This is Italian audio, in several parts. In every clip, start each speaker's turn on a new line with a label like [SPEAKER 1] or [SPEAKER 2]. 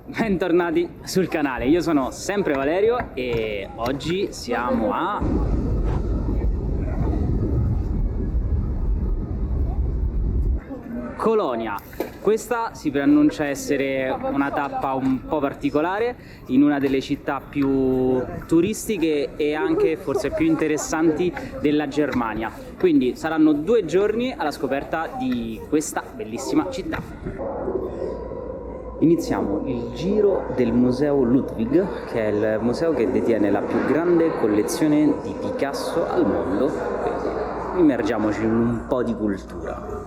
[SPEAKER 1] bentornati sul canale, io sono sempre Valerio e oggi siamo a Colonia. Questa si preannuncia essere una tappa un po' particolare in una delle città più turistiche e anche forse più interessanti della Germania. Quindi saranno 2 giorni alla scoperta di questa bellissima città. Iniziamo il giro del museo Ludwig, che è il museo che detiene la più grande collezione di Picasso al mondo. Quindi immergiamoci in un po' di cultura.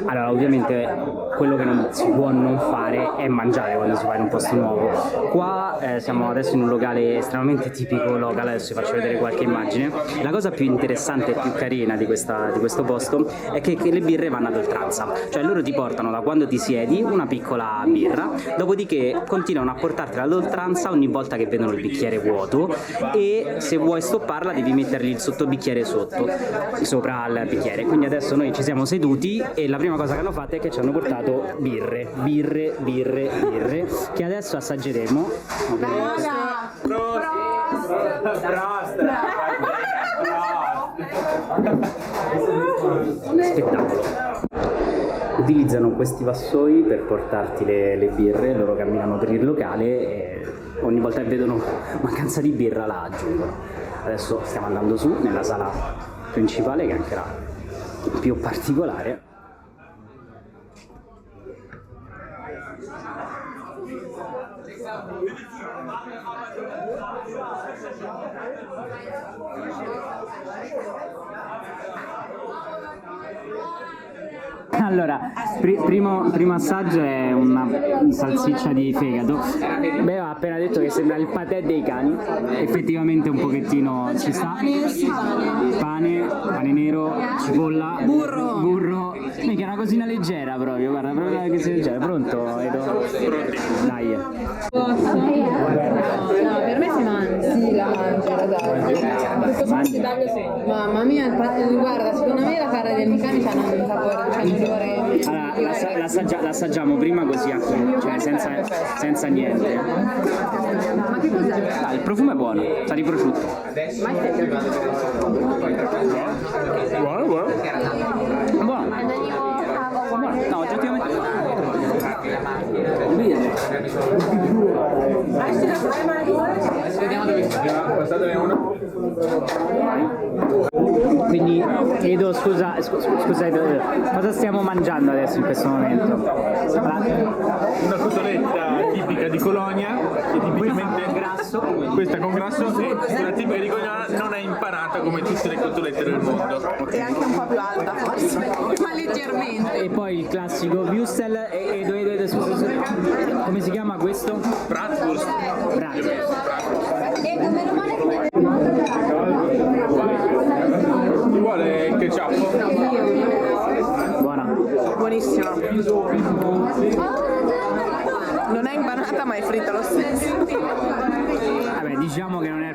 [SPEAKER 1] Allora, ovviamente quello che non si può non fare è mangiare quando si va in un posto nuovo. Qua siamo adesso in un locale estremamente tipico local, adesso vi faccio vedere qualche immagine. La cosa più interessante e più carina di questo posto è che le birre vanno ad oltranza, cioè loro ti portano da quando ti siedi una piccola birra, dopodiché continuano a portartela ad oltranza ogni volta che vedono il bicchiere vuoto e se vuoi stopparla devi mettergli il sottobicchiere sopra il bicchiere. Quindi adesso noi ci siamo seduti e la prima cosa che hanno fatto è che ci hanno portato birre, che adesso assaggeremo. Spettacolo. Utilizzano questi vassoi per portarti le birre, loro camminano per il locale e ogni volta che vedono mancanza di birra la aggiungono. Adesso stiamo andando su nella sala principale, che è anche la più particolare. Allora, primo assaggio è una salsiccia di fegato. Beh, ho appena detto che sembra il patè dei cani, effettivamente un pochettino ci sta. Pane nero, cipolla, burro. Che è una cosina leggera proprio, guarda, proprio che sia leggera. Pronto, Edo? Pronti. Dai.
[SPEAKER 2] No, per me si mangia. Sì, la mangia, dai. Mamma mia, guarda, secondo me la carne del micani c'ha un sapore,
[SPEAKER 1] Allora, l'assaggiamo prima così, cioè senza niente.
[SPEAKER 2] Ma che cos'è?
[SPEAKER 1] Il profumo è buono, sa di prosciutto. Buono. No, oggettivamente vediamo dove si. Quindi Chiedo scusa, cosa stiamo mangiando adesso in questo momento?
[SPEAKER 3] Una cotoletta tipica di Colonia, che tipicamente
[SPEAKER 1] grasso.
[SPEAKER 3] Questa con grasso, e quella tipica di Colonia non è impanata come tutte le cotolette del mondo.
[SPEAKER 4] E anche un po' più alta forse, ma leggermente.
[SPEAKER 1] E poi il classico Würstel e scusa, come si chiama questo?
[SPEAKER 3] Bratwurst. Ci vuole il ketchup?
[SPEAKER 1] Buona.
[SPEAKER 4] Buonissima. Non è impanata ma è fritta lo stesso.
[SPEAKER 1] Vabbè, diciamo che non è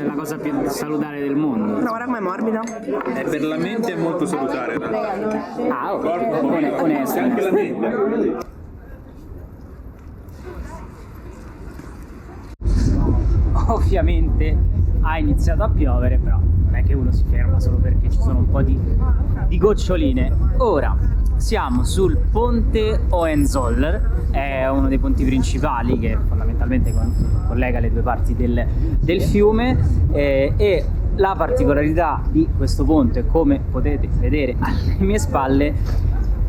[SPEAKER 1] la cosa più salutare del mondo.
[SPEAKER 4] No, guarda com'è morbida.
[SPEAKER 3] Per la mente è molto salutare.
[SPEAKER 1] Ah, onesto.
[SPEAKER 3] Anche la mente.
[SPEAKER 1] Ovviamente ha iniziato a piovere, però non è che uno si ferma solo perché ci sono un po' di goccioline. Ora siamo sul ponte Hohenzollern, è uno dei ponti principali che fondamentalmente collega le due parti del fiume, e la particolarità di questo ponte, come potete vedere alle mie spalle,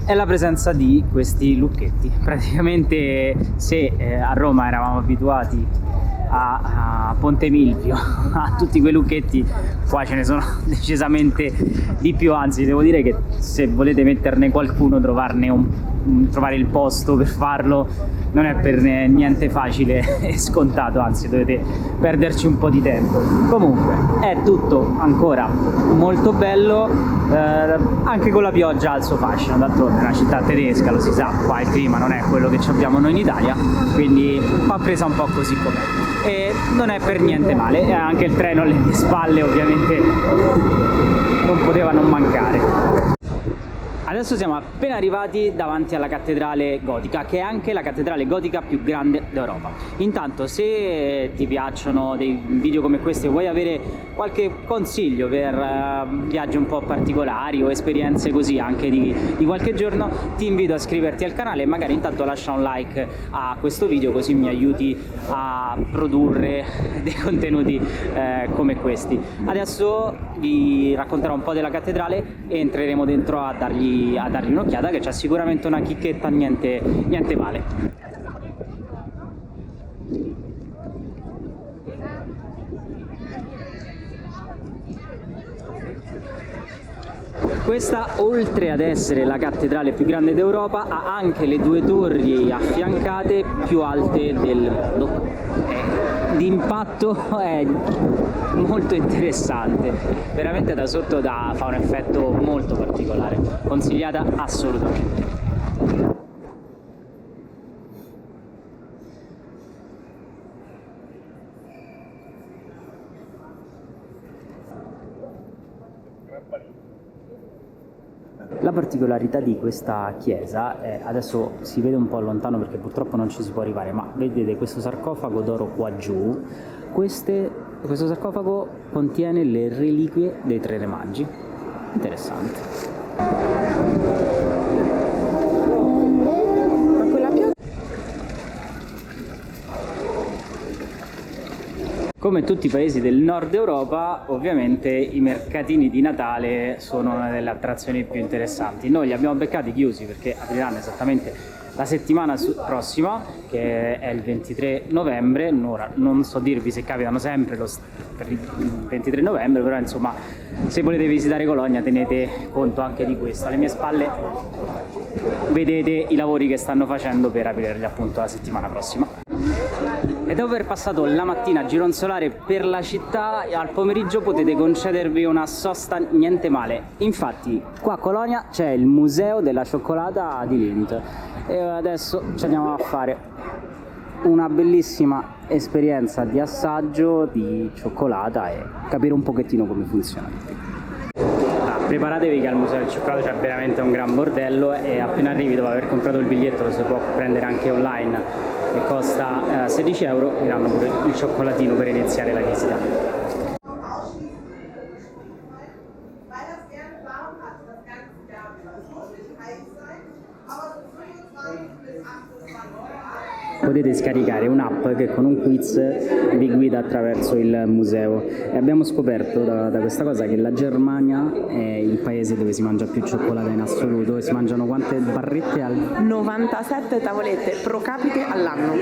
[SPEAKER 1] è la presenza di questi lucchetti. Praticamente se a Roma eravamo abituati a Ponte Milvio a tutti quei lucchetti, qua ce ne sono decisamente di più, anzi devo dire che se volete metterne qualcuno, trovare il posto per farlo non è per niente facile e scontato, anzi dovete perderci un po' di tempo. Comunque è tutto ancora molto bello, anche con la pioggia ha il suo fascino, d'altronde è una città tedesca, lo si sa, qua il clima non è quello che abbiamo noi in Italia, quindi va presa un po' così com'è. E non è per niente male, e anche il treno alle mie spalle ovviamente non poteva non mancare. Adesso siamo appena arrivati davanti alla cattedrale gotica, che è anche la cattedrale gotica più grande d'Europa. Intanto, se ti piacciono dei video come questi e vuoi avere qualche consiglio per viaggi un po' particolari o esperienze così anche di qualche giorno, ti invito a iscriverti al canale e magari intanto lascia un like a questo video, così mi aiuti a produrre dei contenuti come questi. Adesso vi racconterò un po' della cattedrale e entreremo dentro a dargli un'occhiata, che c'è sicuramente una chicchetta niente male. Questa, oltre ad essere la cattedrale più grande d'Europa, ha anche le due torri affiancate più alte del mondo. D'impatto è molto interessante, veramente da sotto fa un effetto molto particolare, consigliata assolutamente. La particolarità di questa chiesa è, adesso si vede un po' lontano perché purtroppo non ci si può arrivare, ma vedete questo sarcofago d'oro qua giù? Questo sarcofago contiene le reliquie dei tre re magi. Interessante. Come tutti i paesi del nord Europa, ovviamente i mercatini di Natale sono una delle attrazioni più interessanti. Noi li abbiamo beccati chiusi perché apriranno esattamente la settimana prossima, che è il 23 novembre. Ora non so dirvi se capitano sempre per il 23 novembre, però insomma, se volete visitare Colonia tenete conto anche di questo. Alle mie spalle vedete i lavori che stanno facendo per aprirli appunto la settimana prossima. E dopo aver passato la mattina gironzolare per la città, al pomeriggio potete concedervi una sosta niente male. Infatti qua a Colonia c'è il museo della cioccolata di Lindt e adesso ci andiamo a fare una bellissima esperienza di assaggio di cioccolata e capire un pochettino come funziona. Preparatevi che al museo del cioccolato c'è veramente un gran bordello, e appena arrivi, dopo aver comprato il biglietto, lo si può prendere anche online e costa 16 euro, vi danno pure il cioccolatino per iniziare la visita. potete scaricare un'app che con un quiz vi guida attraverso il museo. E abbiamo scoperto da questa cosa che la Germania è il paese dove si mangia più cioccolata in assoluto, e si mangiano quante barrette al
[SPEAKER 4] 97 tavolette pro capite all'anno.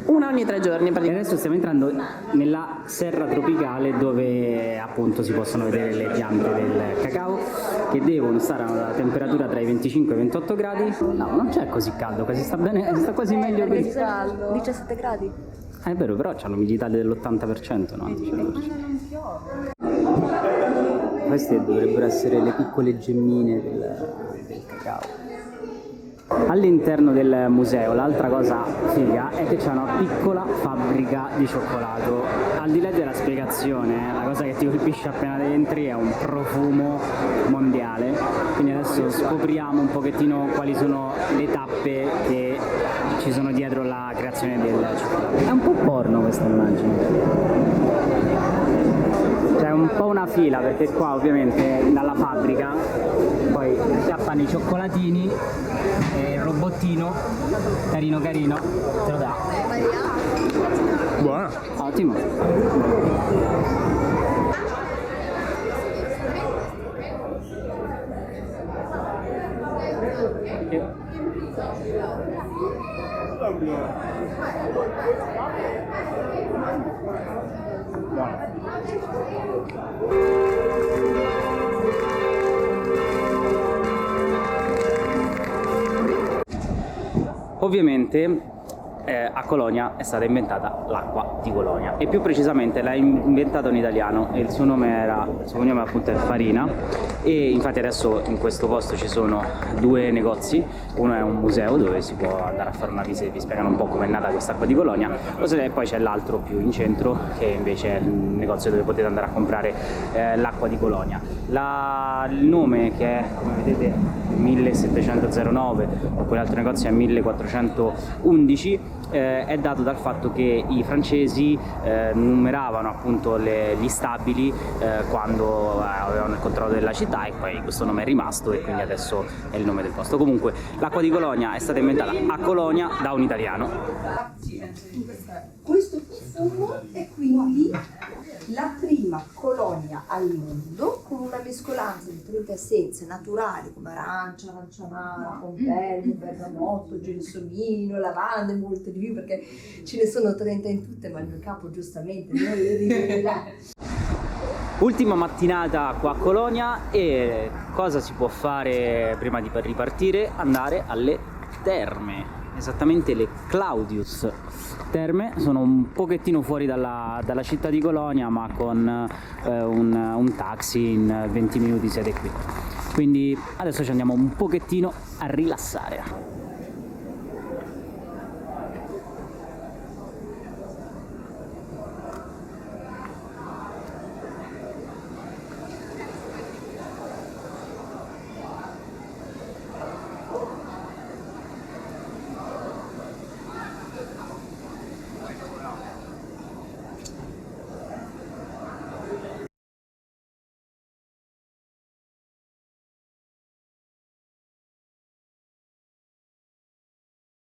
[SPEAKER 4] Una ogni 3 giorni
[SPEAKER 1] E
[SPEAKER 4] praticamente.
[SPEAKER 1] adesso stiamo entrando nella serra tropicale dove appunto si possono vedere le piante del cacao che devono stare a una temperatura tra i 25 e i 28 gradi. No, non c'è così caldo, quasi sta bene, sta quasi meglio così.
[SPEAKER 5] 17 gradi.
[SPEAKER 1] È vero, però c'hanno l'umidità dell'80%, no? Queste dovrebbero essere le piccole gemmine del cacao. All'interno del museo l'altra cosa figa è che c'è una piccola fabbrica di cioccolato. Al di là della spiegazione, la cosa che ti colpisce appena entri è un profumo mondiale. Quindi adesso scopriamo un pochettino quali sono le tappe che ci sono dietro la creazione del cioccolato. È un po' porno questa immagine. C'è un po' una fila perché qua ovviamente dalla fabbrica poi scappano i cioccolatini e il robottino carino carino te lo dà.
[SPEAKER 3] Buona.
[SPEAKER 1] Ottimo. Ovviamente a Colonia è stata inventata l'acqua di Colonia e più precisamente l'ha inventato un italiano e il suo cognome appunto è Farina, e infatti adesso in questo posto ci sono due negozi, uno è un museo dove si può andare a fare una visita e vi spiegano un po' com'è nata questa acqua di Colonia, e poi c'è l'altro più in centro che invece è il negozio dove potete andare a comprare l'acqua di Colonia. Il nome, che è come vedete 1709, o quell'altro negozio è 1411, è dato dal fatto che i francesi numeravano appunto gli stabili quando avevano il controllo della città, e poi questo nome è rimasto e quindi adesso è il nome del posto. Comunque l'acqua di Colonia è stata inventata a Colonia da un italiano.
[SPEAKER 6] Questo profumo è quindi la prima colonia al mondo con una mescolanza di 30 essenze naturali come arancia, arancia amara, pompelmo, bergamotto, gelsomino, lavanda e molte di più, perché ce ne sono 30 in tutte, ma il mio capo giustamente non le rivela.
[SPEAKER 1] Ultima mattinata qua a Colonia, e cosa si può fare prima di ripartire? Andare alle terme, esattamente le Claudius Terme. Sono un pochettino fuori dalla città di Colonia, ma con un taxi in 20 minuti siete qui. Quindi adesso ci andiamo un pochettino a rilassare.